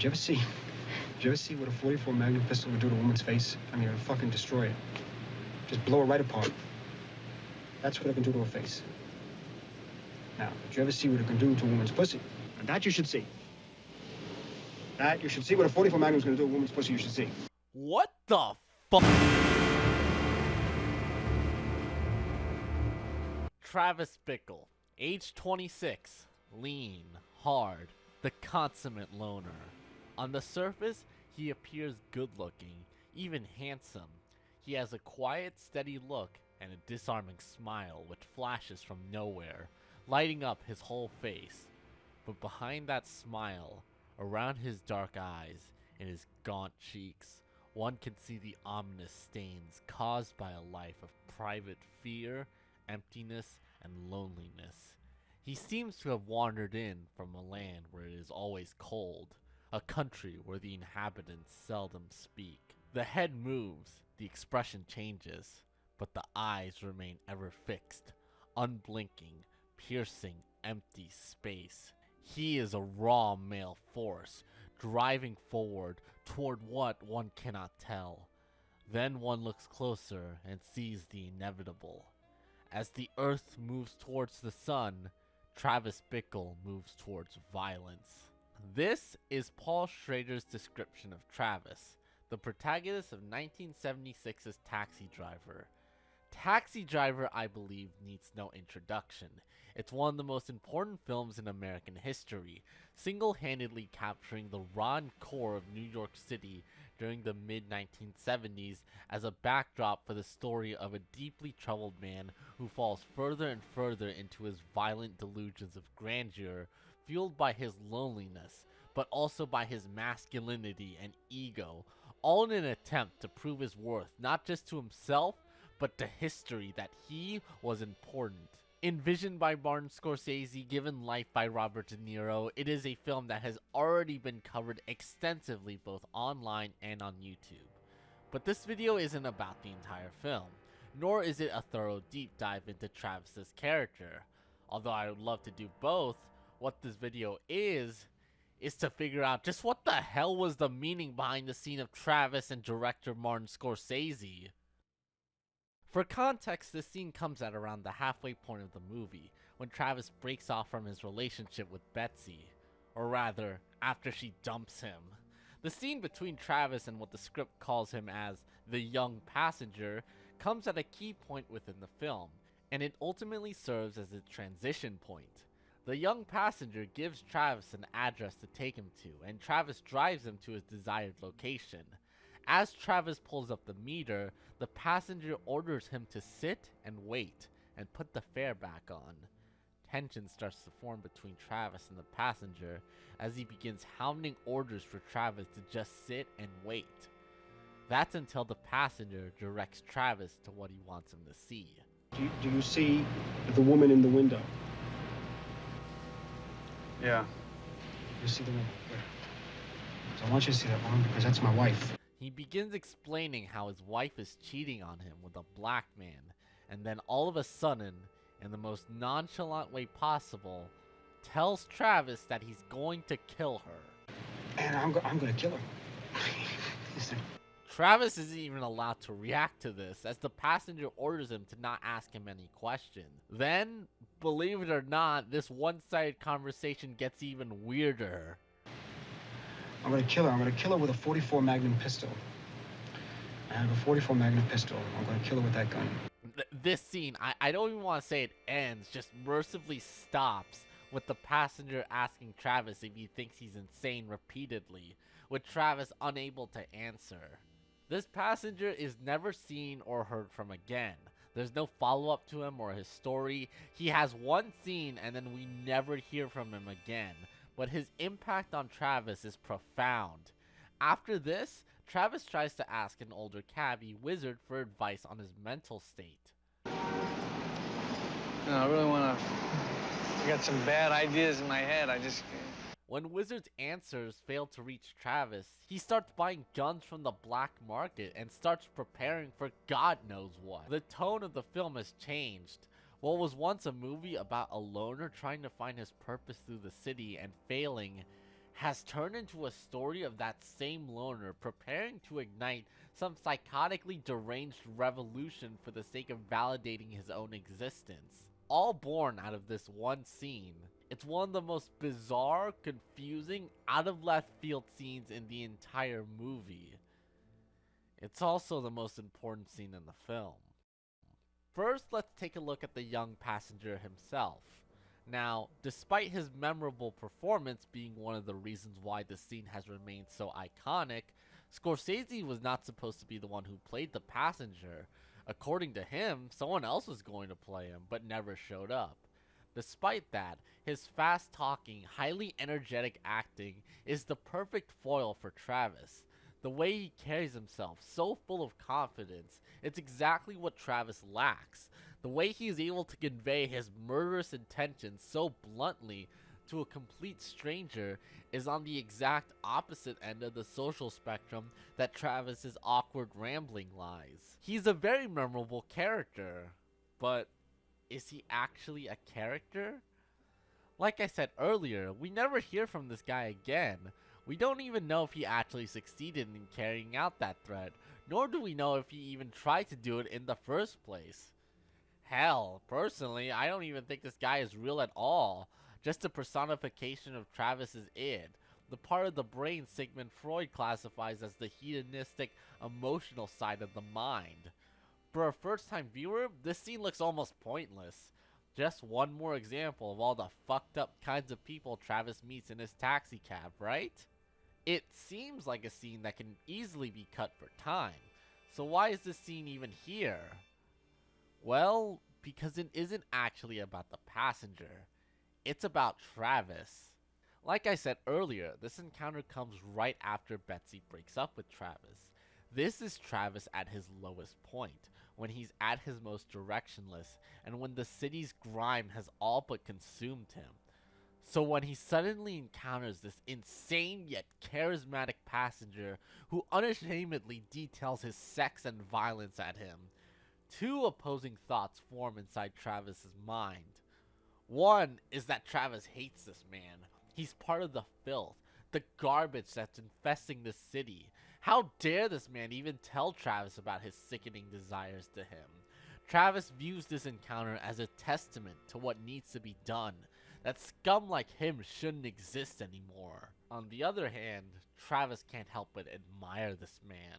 Did you ever see what a 44 Magnum pistol would do to a woman's face? I mean, it would fucking destroy it. Just blow her right apart. That's what it can do to her face. Now, did you ever see what it can do to a woman's pussy? And that you should see. That you should see what a 44 Magnum is going to do to a woman's pussy. You should see. What the fuck? Travis Bickle, age 26, lean, hard, the consummate loner. On the surface, he appears good-looking, even handsome. He has a quiet, steady look and a disarming smile which flashes from nowhere, lighting up his whole face. But behind that smile, around his dark eyes and his gaunt cheeks, one can see the ominous stains caused by a life of private fear, emptiness, and loneliness. He seems to have wandered in from a land where it is always cold, a country where the inhabitants seldom speak. The head moves, the expression changes, but the eyes remain ever fixed, unblinking, piercing empty space. He is a raw male force, driving forward toward what one cannot tell. Then one looks closer and sees the inevitable. As the earth moves towards the sun, Travis Bickle moves towards violence. This is Paul Schrader's description of Travis, the protagonist of 1976's Taxi Driver. Taxi Driver, I believe, needs no introduction. It's one of the most important films in American history, single-handedly capturing the raw core of New York City during the mid-1970s as a backdrop for the story of a deeply troubled man who falls further and further into his violent delusions of grandeur, fueled by his loneliness, but also by his masculinity and ego, all in an attempt to prove his worth not just to himself, but to history that he was important. Envisioned by Martin Scorsese, given life by Robert De Niro, it is a film that has already been covered extensively both online and on YouTube. But this video isn't about the entire film, nor is it a thorough deep dive into Travis's character. Although I would love to do both, what this video is to figure out just what the hell was the meaning behind the scene of Travis and director Martin Scorsese. For context, this scene comes at around the halfway point of the movie, when Travis breaks off from his relationship with Betsy, or rather, after she dumps him. The scene between Travis and what the script calls him as the young passenger comes at a key point within the film, and it ultimately serves as a transition point. The young passenger gives Travis an address to take him to, and Travis drives him to his desired location. As Travis pulls up the meter, the passenger orders him to sit and wait and put the fare back on. Tension starts to form between Travis and the passenger as he begins hounding orders for Travis to just sit and wait. That's until the passenger directs Travis to what he wants him to see. Do you see the woman in the window? Yeah. You see the woman? Where? So I want you to see that woman because that's my wife. He begins explaining how his wife is cheating on him with a black man, and then all of a sudden, in the most nonchalant way possible, tells Travis that he's going to kill her. And I'm going to kill her. Travis isn't even allowed to react to this, as the passenger orders him to not ask him any questions. Then, believe it or not, this one-sided conversation gets even weirder. I'm gonna kill her. I'm gonna kill her with a 44 Magnum pistol. I have a 44 Magnum pistol. I'm gonna kill her with that gun. This scene, I don't even want to say it ends, just mercifully stops with the passenger asking Travis if he thinks he's insane repeatedly, with Travis unable to answer. This passenger is never seen or heard from again. There's no follow-up to him or his story. He has one scene and then we never hear from him again. But his impact on Travis is profound. After this, Travis tries to ask an older cabbie, Wizard, for advice on his mental state. No, I really want to... I got some bad ideas in my head. When Wizard's answers fail to reach Travis, he starts buying guns from the black market and starts preparing for God knows what. The tone of the film has changed. What was once a movie about a loner trying to find his purpose through the city and failing has turned into a story of that same loner preparing to ignite some psychotically deranged revolution for the sake of validating his own existence. All born out of this one scene. It's one of the most bizarre, confusing, out of left field scenes in the entire movie. It's also the most important scene in the film. First, let's take a look at the young passenger himself. Now, despite his memorable performance being one of the reasons why the scene has remained so iconic, Scorsese was not supposed to be the one who played the passenger. According to him, someone else was going to play him, but never showed up. Despite that, his fast-talking, highly energetic acting is the perfect foil for Travis. The way he carries himself, so full of confidence, it's exactly what Travis lacks. The way he is able to convey his murderous intentions so bluntly to a complete stranger is on the exact opposite end of the social spectrum that Travis's awkward rambling lies. He's a very memorable character, but is he actually a character? Like I said earlier, we never hear from this guy again. We don't even know if he actually succeeded in carrying out that threat, nor do we know if he even tried to do it in the first place. Hell, personally, I don't even think this guy is real at all. Just a personification of Travis's id, the part of the brain Sigmund Freud classifies as the hedonistic, emotional side of the mind. For a first-time viewer, this scene looks almost pointless. Just one more example of all the fucked up kinds of people Travis meets in his taxi cab, right? It seems like a scene that can easily be cut for time. So why is this scene even here? Well, because it isn't actually about the passenger. It's about Travis. Like I said earlier, this encounter comes right after Betsy breaks up with Travis. This is Travis at his lowest point, when he's at his most directionless, and when the city's grime has all but consumed him. So when he suddenly encounters this insane yet charismatic passenger who unashamedly details his sex and violence at him, two opposing thoughts form inside Travis's mind. One is that Travis hates this man. He's part of the filth, the garbage that's infesting the city. How dare this man even tell Travis about his sickening desires to him? Travis views this encounter as a testament to what needs to be done, that scum like him shouldn't exist anymore. On the other hand, Travis can't help but admire this man.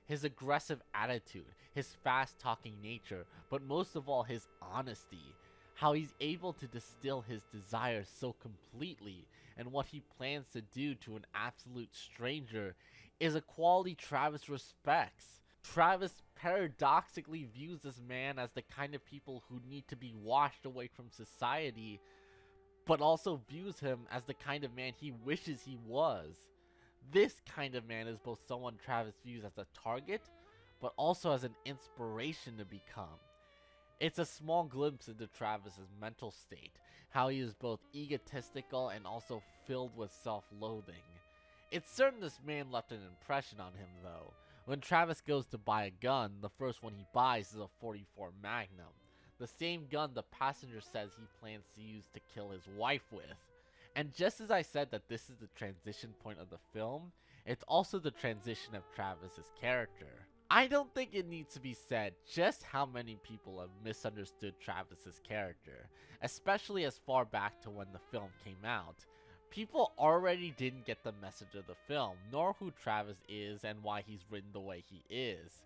His aggressive attitude, his fast-talking nature, but most of all his honesty. How he's able to distill his desires so completely, and what he plans to do to an absolute stranger is a quality Travis respects. Travis paradoxically views this man as the kind of people who need to be washed away from society, but also views him as the kind of man he wishes he was. This kind of man is both someone Travis views as a target, but also as an inspiration to become. It's a small glimpse into Travis's mental state, how he is both egotistical and also filled with self-loathing. It's certain this man left an impression on him though. When Travis goes to buy a gun, the first one he buys is a .44 Magnum, the same gun the passenger says he plans to use to kill his wife with. And just as I said that this is the transition point of the film, it's also the transition of Travis's character. I don't think it needs to be said just how many people have misunderstood Travis's character, especially as far back to when the film came out. People already didn't get the message of the film, nor who Travis is and why he's written the way he is.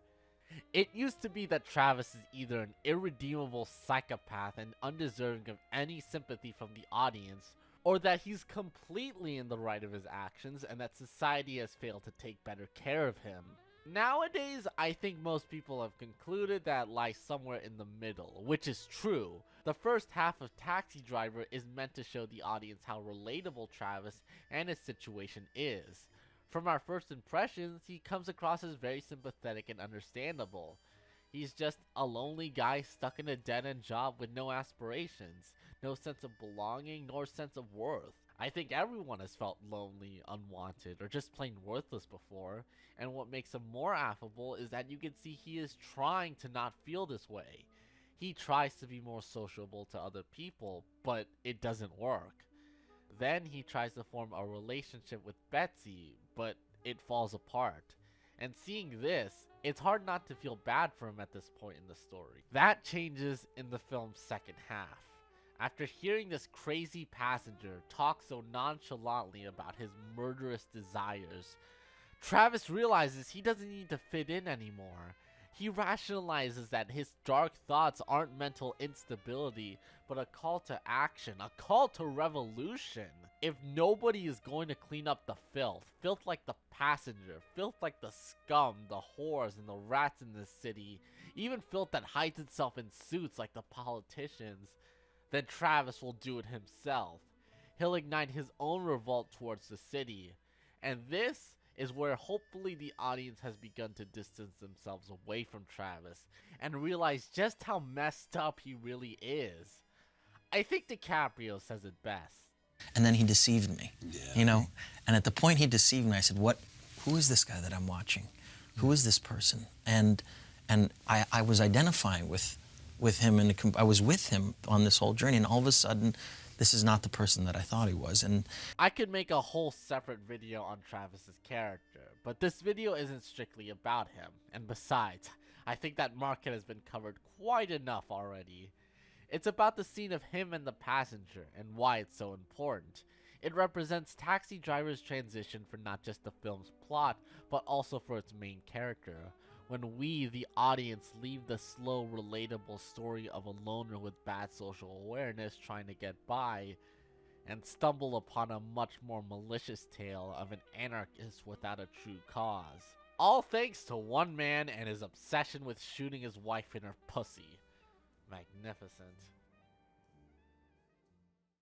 It used to be that Travis is either an irredeemable psychopath and undeserving of any sympathy from the audience, or that he's completely in the right of his actions and that society has failed to take better care of him. Nowadays, I think most people have concluded that it lies somewhere in the middle, which is true. The first half of Taxi Driver is meant to show the audience how relatable Travis and his situation is. From our first impressions, he comes across as very sympathetic and understandable. He's just a lonely guy stuck in a dead-end job with no aspirations, no sense of belonging, nor sense of worth. I think everyone has felt lonely, unwanted, or just plain worthless before, and what makes him more affable is that you can see he is trying to not feel this way. He tries to be more sociable to other people, but it doesn't work. Then he tries to form a relationship with Betsy, but it falls apart. And seeing this, it's hard not to feel bad for him at this point in the story. That changes in the film's second half. After hearing this crazy passenger talk so nonchalantly about his murderous desires, Travis realizes he doesn't need to fit in anymore. He rationalizes that his dark thoughts aren't mental instability, but a call to action, a call to revolution. If nobody is going to clean up the filth like the passenger, filth like the scum, the whores, and the rats in this city, even filth that hides itself in suits like the politicians, then Travis will do it himself. He'll ignite his own revolt towards the city. And this is where hopefully the audience has begun to distance themselves away from Travis and realize just how messed up he really is. I think DiCaprio says it best. And then he deceived me, you know? And at the point he deceived me, I said, who is this guy that I'm watching? Who is this person? And I was identifying with him, and I was with him on this whole journey, and all of a sudden, this is not the person that I thought he was. And I could make a whole separate video on Travis's character, but this video isn't strictly about him. And besides, I think that market has been covered quite enough already. It's about the scene of him and the passenger and why it's so important. It represents Taxi Driver's transition for not just the film's plot, but also for its main character. When we, the audience, leave the slow, relatable story of a loner with bad social awareness trying to get by, and stumble upon a much more malicious tale of an anarchist without a true cause. All thanks to one man and his obsession with shooting his wife in her pussy. Magnificent.